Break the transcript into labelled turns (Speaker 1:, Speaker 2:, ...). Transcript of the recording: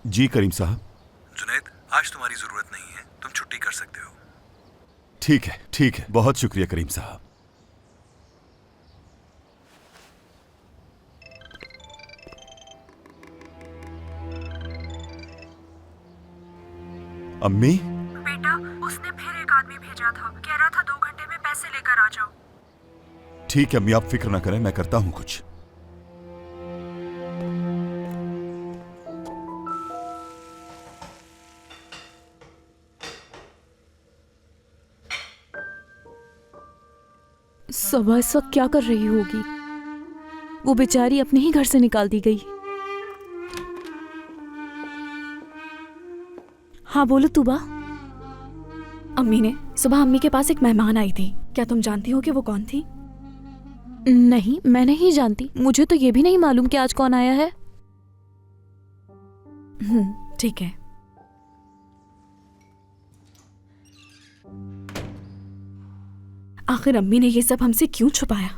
Speaker 1: जी करीम साहब।
Speaker 2: जुनैद, आज तुम्हारी जरूरत नहीं है, तुम छुट्टी कर सकते हो।
Speaker 1: ठीक है, बहुत शुक्रिया करीम साहब। अम्मी,
Speaker 3: बेटा, उसने फिर एक आदमी भेजा था, कह रहा था 2 घंटे में पैसे लेकर आ जाओ।
Speaker 1: ठीक है अम्मी, आप फिक्र ना करें, मैं करता हूं कुछ।
Speaker 4: सबा इस वक्त क्या कर रही होगी? वो बेचारी अपने ही घर से निकाल दी गई। हाँ बोलो तुबा।
Speaker 5: अम्मी ने सुबह अम्मी के पास एक मेहमान आई थी, क्या तुम जानती हो कि वो कौन थी?
Speaker 4: नहीं, मैं नहीं जानती, मुझे तो ये भी नहीं मालूम कि आज कौन आया है।
Speaker 5: ठीक है। आखिर अम्मी ने ये सब हमसे क्यों छुपाया?